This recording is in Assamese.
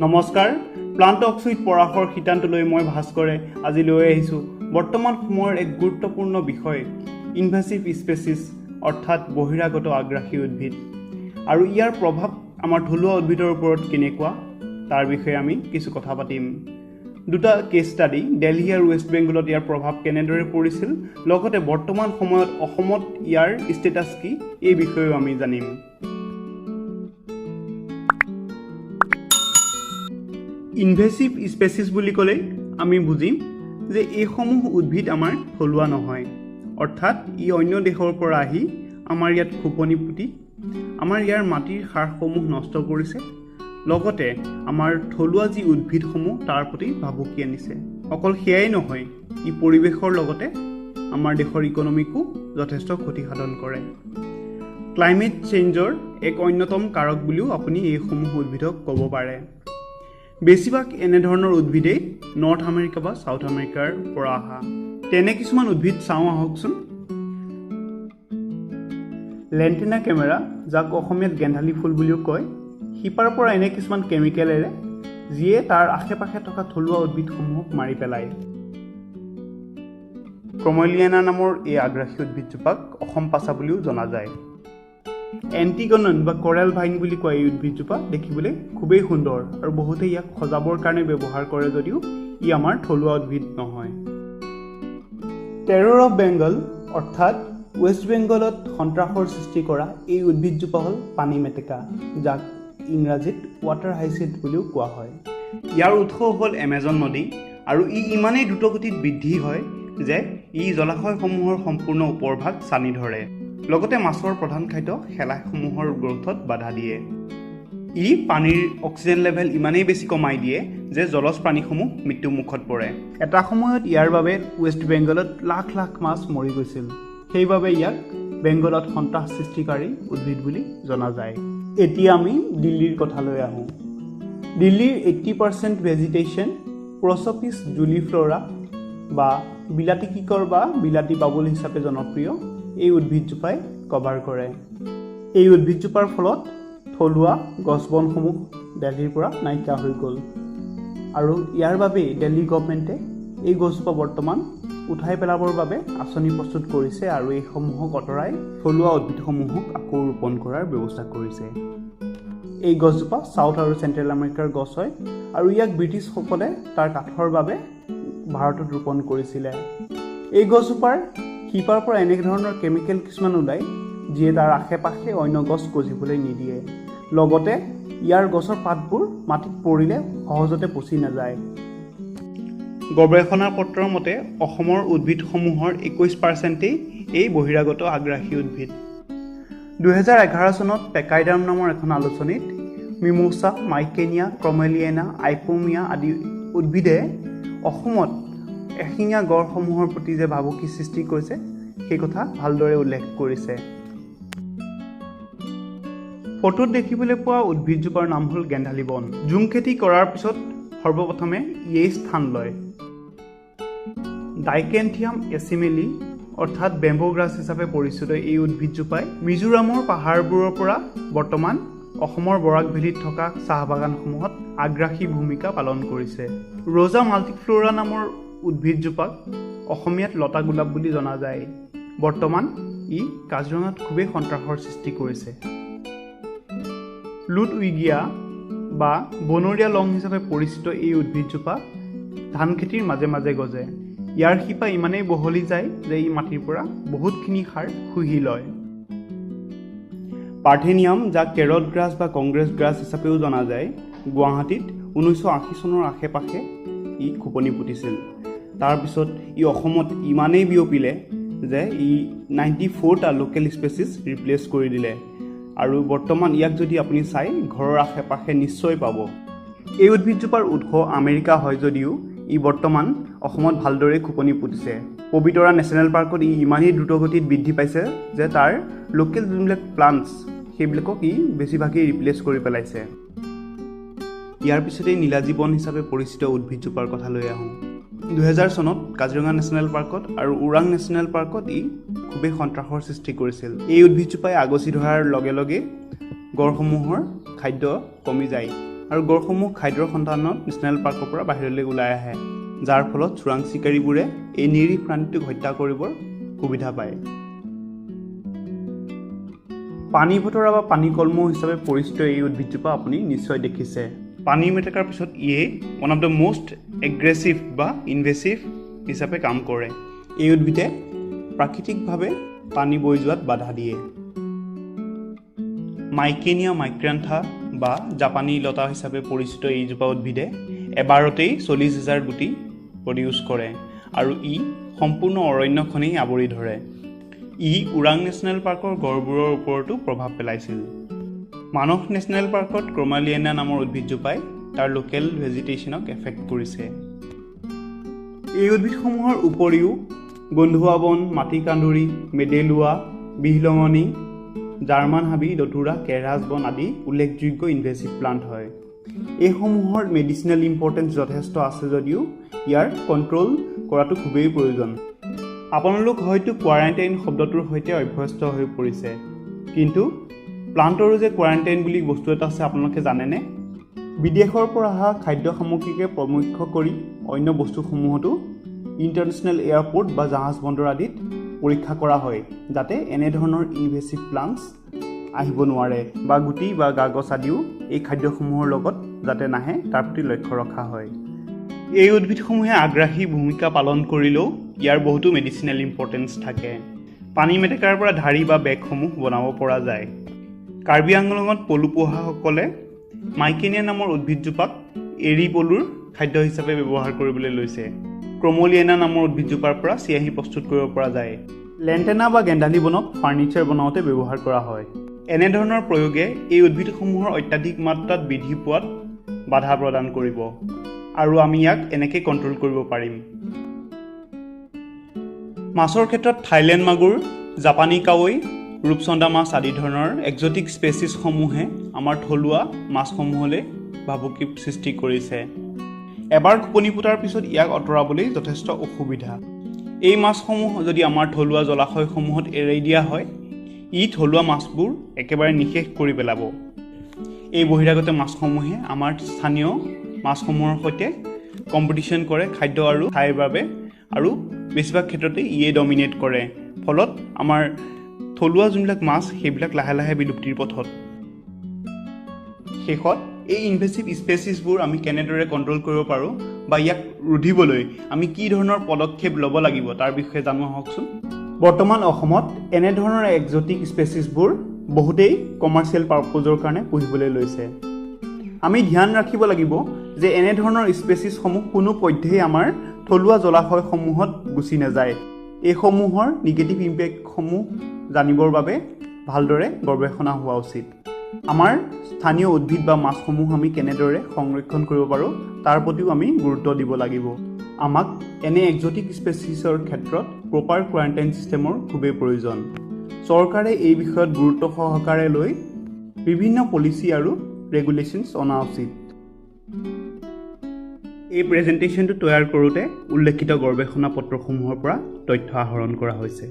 নমস্কাৰ, প্লান্ট টক্স উইথ পৰাশৰ শিতানটোলৈ মই ভাস্কৰে আজি লৈ আহিছোঁ বৰ্তমান সময়ৰ এক গুৰুত্বপূৰ্ণ বিষয় ইনভেচিভ স্পেচিছ অৰ্থাৎ বহিৰাগত আগ্ৰাসী উদ্ভিদ আৰু ইয়াৰ প্ৰভাৱ আমাৰ থলুৱা উদ্ভিদৰ ওপৰত কেনেকুৱা তাৰ বিষয়ে আমি কিছু কথা পাতিম। দুটা কেছ ষ্টাডি দিল্লী আৰু ৱেষ্ট বেংগলত ইয়াৰ প্ৰভাৱ কেনেদৰে পৰিছিল, লগতে বৰ্তমান সময়ত অসমত ইয়াৰ ষ্টেটাছ কি এই বিষয়েও আমি জানিম। ইনভেচিভ স্পেচিছ বুলি ক'লে আমি বুজিম যে এইসমূহ উদ্ভিদ আমাৰ থলুৱা নহয়, অৰ্থাৎ ই অন্য দেশৰ পৰা আহি আমাৰ ইয়াত খোপনি পুতি আমাৰ ইয়াৰ মাটিৰ সাৰসমূহ নষ্ট কৰিছে, লগতে আমাৰ থলুৱা যি উদ্ভিদসমূহ তাৰ প্ৰতি ভাবুকি আনিছে। অকল সেয়াই নহয়, ই পৰিৱেশৰ লগতে আমাৰ দেশৰ ইকনমিকো যথেষ্ট ক্ষতিসাধন কৰে। ক্লাইমেট চেঞ্জৰ এক অন্যতম কাৰক বুলিও আপুনি এইসমূহ উদ্ভিদক ক'ব পাৰে। বেছিভাগ এনেধৰণৰ উদ্ভিদেই নৰ্থ আমেৰিকা বা ছাউথ আমেৰিকাৰ পৰা অহা। তেনে কিছুমান উদ্ভিদ চাওঁ আহকচোন। লেণ্টেনা কেমেৰা, যাক অসমীয়াত গেন্ধালী ফুল বুলিও কয়, শিপাৰ পৰা এনে কিছুমান কেমিকেল এৰে যিয়ে তাৰ আশে পাশে থকা থলুৱা উদ্ভিদসমূহক মাৰি পেলায়। ক্ৰমেলিয়ানা নামৰ এই আগ্ৰাসী উদ্ভিদজোপাক অসম পাচা বুলিও জনা যায়। এণ্টিগনন বা কৰেল ভাইন বুলি কোৱা এই উদ্ভিদজোপা দেখিবলৈ খুবেই সুন্দৰ আৰু বহুতে ইয়াক সজাবৰ কাৰণে ব্যৱহাৰ কৰে যদিও ই আমাৰ থলুৱা উদ্ভিদ নহয়। টেৰৰ অফ বেংগল অৰ্থাৎ ৱেষ্ট বেংগলত সন্ত্ৰাসৰ সৃষ্টি কৰা এই উদ্ভিদজোপা হ'ল পানী মেটেকা, যাক ইংৰাজীত ৱাটাৰ হাইচিন্থ বুলিও কোৱা হয়। ইয়াৰ উৎস হ'ল এমেজন নদী আৰু ই ইমানেই দ্ৰুতগতিত বৃদ্ধি হয় যে ই জলাশয়সমূহৰ সম্পূৰ্ণ ওপৰভাগ ছানি ধৰে, লগতে মাছৰ প্ৰধান খাদ্য শেলাইসমূহৰ গ্ৰথত বাধা দিয়ে। ই পানীৰ অক্সিজেন লেভেল ইমানেই বেছি কমাই দিয়ে যে জলজ প্ৰাণীসমূহ মৃত্যুমুখত পৰে। এটা সময়ত ইয়াৰ বাবে ৱেষ্ট বেংগলত লাখ লাখ মাছ মৰি গৈছিল, সেইবাবে ইয়াক বেংগলত সন্ত্ৰাস সৃষ্টিকাৰী উদ্ভিদ বুলি জনা যায়। এতিয়া আমি দিল্লীৰ কথালৈ আহোঁ। দিল্লীৰ 80% ভেজিটেশ্যন প্ৰচপিছ জুলিফ্ল'ৰা বা বিলাতী কিকৰ বা বিলাতী বাবুল হিচাপে জনপ্ৰিয় এই উদ্ভিদজোপাই কভাৰ কৰে। এই উদ্ভিদজোপাৰ ফলত থলুৱা গছ বনসমূহ দিল্লীৰ পৰা নাইকিয়া হৈ গ'ল আৰু ইয়াৰ বাবেই দিল্লী গভৰ্ণমেণ্টে এই গছজোপা বৰ্তমান উঠাই পেলাবৰ বাবে আঁচনি প্ৰস্তুত কৰিছে আৰু এইসমূহক আঁতৰাই থলুৱা উদ্ভিদসমূহক আকৌ ৰোপণ কৰাৰ ব্যৱস্থা কৰিছে। এই গছজোপা ছাউথ আৰু চেণ্ট্ৰেল আমেৰিকাৰ গছ হয় আৰু ইয়াক ব্ৰিটিছসকলে তাৰ কাঠৰ বাবে ভাৰতত ৰোপণ কৰিছিলে। এই গছজোপাৰ শিপাৰ পৰা এনে ধৰণৰ কেমিকেল কিছুমান ওলায় যিয়ে তাৰ আশে পাশে অন্য গছ গজিবলৈ নিদিয়ে, লগতে ইয়াৰ গছৰ পাতবোৰ মাটিত পৰিলে সহজতে পচি নাযায়। গৱেষণা পত্ৰৰ মতে অসমৰ উদ্ভিদসমূহৰ 21%ই এই বহিৰাগত আগ্ৰাসী উদ্ভিদ। 2011 চনত পেকাইডাৰ্ম নামৰ এখন আলোচনীত মিমোছা, মাইকেনিয়া, ক্ৰমেলিয়ানা, আইপোমিয়া আদি উদ্ভিদে অসমত এশিঙীয়া গড়সমূহৰ প্ৰতি যে ভাবুকি সৃষ্টি কৰিছে সেই কথা ভালদৰে উল্লেখ কৰিছে। ফটোত দেখিবলৈ পোৱা উদ্ভিদজোপাৰ নাম হ'ল গেন্ধালী বন। ঝুম খেতি কৰাৰ পিছত সৰ্বপ্ৰথমে ইয়েই স্থান লয়। ডাইকেন্থিয়াম এচিমেলি অৰ্থাৎ বেম্বো গ্ৰাছ হিচাপে পৰিচিত এই উদ্ভিদজোপাই মিজোৰামৰ পাহাৰবোৰৰ পৰা বৰ্তমান অসমৰ বৰাক ভেলীত থকা চাহ বাগানসমূহত আগ্ৰাসী ভূমিকা পালন কৰিছে। ৰোজা মাল্টিফ্ল'ৰা নামৰ উদ্ভিদজোপাক অসমীয়াত লতা গোলাপ বুলি জনা যায়। বৰ্তমান ই কাজিৰঙাত খুবেই সন্ত্ৰাসৰ সৃষ্টি কৰিছে। লুডউইগিয়া বা বনৰীয়া লং হিচাপে পৰিচিত এই উদ্ভিদজোপা ধান খেতিৰ মাজে মাজে গজে। ইয়াৰ শিপা ইমানেই বহলি যায় যে ই মাটিৰ পৰা বহুতখিনি সাৰ শুহি লয়। পাৰ্থেনিয়াম, যাক কেৰট গ্ৰাছ বা কংগ্ৰেছ গ্ৰাছ হিচাপেও জনা যায়, গুৱাহাটীত 1980 চনৰ আশে পাশে ই খোপনি পুতিছিল। তাৰপিছত ই অসমত ইমানেই বিয়পিলে যে ই 94টা লোকেল স্পেচিছ ৰিপ্লেচ কৰি দিলে আৰু বৰ্তমান ইয়াক যদি আপুনি চাই ঘৰৰ আশে পাশে নিশ্চয় পাব। এই উদ্ভিদজোপাৰ উৎস আমেৰিকা হয় যদিও ই বৰ্তমান অসমত ভালদৰে খোপনি পুতিছে। পবিতৰা নেশ্যনেল পাৰ্কত ই ইমানেই দ্ৰুতগতিত বৃদ্ধি পাইছে যে তাৰ লোকেল যোনবিলাক প্লাণ্টছ সেইবিলাকক ই বেছিভাগেই ৰিপ্লেচ কৰি পেলাইছে। ইয়াৰ পিছতেই নীলাজী বন হিচাপে পৰিচিত উদ্ভিদজোপাৰ কথালৈ আহোঁ। 2000 চনত কাজিৰঙা নেশ্যনেল পাৰ্কত আৰু ওৰাং নেশ্যনেল পাৰ্কত ই খুবেই সন্ত্ৰাসৰ সৃষ্টি কৰিছিল। এই উদ্ভিদজোপাই আগচি ধৰাৰ লগে লগে গড়সমূহৰ খাদ্য কমি যায় আৰু গড়সমূহ খাদ্যৰ সন্ধানত নেশ্যনেল পাৰ্কৰ পৰা বাহিৰলৈ ওলাই আহে, যাৰ ফলত চোৰাং চিকাৰীবোৰে এই নিৰীহ প্ৰাণীটোক হত্যা কৰিবৰ সুবিধা পায়। পানী বতৰা বা পানী কলমৌ হিচাপে পৰিচিত এই উদ্ভিদজোপা আপুনি নিশ্চয় দেখিছে। পানী মেটেকাৰ পিছত ইয়ে one of the most aggressive বা ইনভেচিভ হিচাপে কাম কৰে। এই উদ্ভিদে প্ৰাকৃতিকভাৱে পানী বৈ যোৱাত বাধা দিয়ে। মাইকেনিয়া মাইক্ৰান্থা বা জাপানী লতা হিচাপে পৰিচিত এইজোপা উদ্ভিদে এবাৰতেই 40,000 গুটি প্ৰডিউচ কৰে আৰু ই সম্পূৰ্ণ অৰণ্যখনেই আৱৰি ধৰে। ই ওৰাং নেশ্যনেল পাৰ্কৰ গড়বোৰৰ ওপৰতো প্ৰভাৱ পেলাইছিল। মানস নেশ্যনেল পাৰ্কত ক্ৰমালিয়ানা নামৰ উদ্ভিদজোপাই তাৰ লোকেল ভেজিটেশ্যনক এফেক্ট কৰিছে। এই উদ্ভিদসমূহৰ উপৰিও গন্ধুৱা বন, মাটি কান্দুৰি, মেডেলুৱা, বিহলঙনি, জাৰ্মান হাবি, দতুৰা, কেৰাজ বন আদি উল্লেখযোগ্য ইনভেচিভ প্লাণ্ট হয়। এইসমূহৰ মেডিচিনেল ইম্পৰ্টেঞ্চ যথেষ্ট আছে যদিও ইয়াৰ কণ্ট্ৰল কৰাটো খুবেই প্ৰয়োজন। আপোনালোক হয়তো কোৱাৰেণ্টাইন শব্দটোৰ সৈতে অভ্যস্ত হৈ পৰিছে, কিন্তু প্লাণ্টৰো যে কোৱাৰেণ্টাইন বুলি বস্তু এটা আছে আপোনালোকে জানেনে? বিদেশৰ পৰা অহা খাদ্য সামগ্ৰীকে প্ৰমুখ্য কৰি অন্য বস্তুসমূহতো ইণ্টাৰনেশ্যনেল এয়াৰপৰ্ট বা জাহাজ বন্দৰ আদিত পৰীক্ষা কৰা হয়, যাতে এনেধৰণৰ ইনভেচিভ প্লাণ্টছ আহিব নোৱাৰে বা গুটি বা কাগজ আদিও এই খাদ্যসমূহৰ লগত যাতে নাহে তাৰ প্ৰতি লক্ষ্য ৰখা হয়। এই উদ্ভিদসমূহে আগ্ৰাসী ভূমিকা পালন কৰিলেও ইয়াৰ বহুতো মেডিচিনেল ইম্পৰ্টেঞ্চ থাকে। পানী মেটেকাৰ পৰা ঢাৰি বা বেগসমূহ বনাব পৰা যায়। কাৰ্বি আংলঙত পলু পোহাসকলে মাইকেনিয়া নামৰ উদ্ভিদজোপাক এৰী পলুৰ খাদ্য হিচাপে ব্যৱহাৰ কৰিবলৈ লৈছে। ক্ৰমলিয়ানা নামৰ উদ্ভিদজোপাৰ পৰা চিয়াহী প্ৰস্তুত কৰিব পৰা যায়। লেণ্টেনা বা গেন্ধালী বনক ফাৰ্ণিচাৰ বনাওঁতে ব্যৱহাৰ কৰা হয়। এনেধৰণৰ প্ৰয়োগে এই উদ্ভিদসমূহৰ অত্যাধিক মাত্ৰাত বৃদ্ধি পোৱাত বাধা প্ৰদান কৰিব আৰু আমি ইয়াক এনেকৈ কণ্ট্ৰল কৰিব পাৰিম। মাছৰ ক্ষেত্ৰত থাইলেণ্ড মাগুৰ, জাপানী কাৱৈ, ৰূপচন্দা মাছ আদি ধৰণৰ এক্সটিক স্পেচিছসমূহে আমাৰ থলুৱা মাছসমূহলৈ ভাবুকিৰ সৃষ্টি কৰিছে। এবাৰ খোপনি পোতাৰ পিছত ইয়াক আঁতৰাবলৈ যথেষ্ট অসুবিধা। এই মাছসমূহ যদি আমাৰ থলুৱা জলাশয়সমূহত এৰি দিয়া হয়, ই থলুৱা মাছবোৰ একেবাৰে নিঃশেষ কৰি পেলাব। এই বহিৰাগত মাছসমূহে আমাৰ স্থানীয় মাছসমূহৰ সৈতে কম্পিটিশ্যন কৰে খাদ্য আৰু ঠাইৰ বাবে, আৰু বেছিভাগ ক্ষেত্ৰতে ইয়ে ডমিনেট কৰে। ফলত আমাৰ থলুৱা যোনবিলাক মাছ সেইবিলাক লাহে লাহে বিলুপ্তিৰ পথত। শেষত এই ইনভেচিভ স্পেচিছবোৰ আমি কেনেদৰে কণ্ট্ৰল কৰিব পাৰোঁ বা ইয়াক ৰুধিবলৈ আমি কি ধৰণৰ পদক্ষেপ ল'ব লাগিব তাৰ বিষয়ে জানো আহকচোন। বৰ্তমান অসমত এনেধৰণৰ এক্সটিক স্পেচিছবোৰ বহুতেই কমাৰ্চিয়েল পাৰ্পজৰ কাৰণে পুহিবলৈ লৈছে। আমি ধ্যান ৰাখিব লাগিব যে এনেধৰণৰ স্পেচিছসমূহ কোনো পধ্যেই আমাৰ থলুৱা জলাশয়সমূহত গুচি নাযায়। এইসমূহৰ নিগেটিভ ইম্পেক্টসমূহ জানিবৰ বাবে ভালদৰে গৱেষণা হোৱা উচিত। আমাৰ স্থানীয় উদ্ভিদ বা মাছসমূহ আমি কেনেদৰে সংৰক্ষণ কৰিব পাৰোঁ তাৰ প্ৰতিও আমি গুৰুত্ব দিব লাগিব। আমাক এনে এক্সটিক স্পেচিছৰ ক্ষেত্ৰত প্ৰপাৰ কোৱাৰেণ্টাইন ছিষ্টেমৰ খুবেই প্ৰয়োজন। চৰকাৰে এই বিষয়ত গুৰুত্ব সহকাৰে লৈ বিভিন্ন পলিচি আৰু ৰেগুলেশ্যনছ অনা উচিত। এই প্ৰেজেণ্টেশ্যনটো তৈয়াৰ কৰোঁতে উল্লেখিত গৱেষণা পত্ৰসমূহৰ পৰা তথ্য আহৰণ কৰা হৈছে।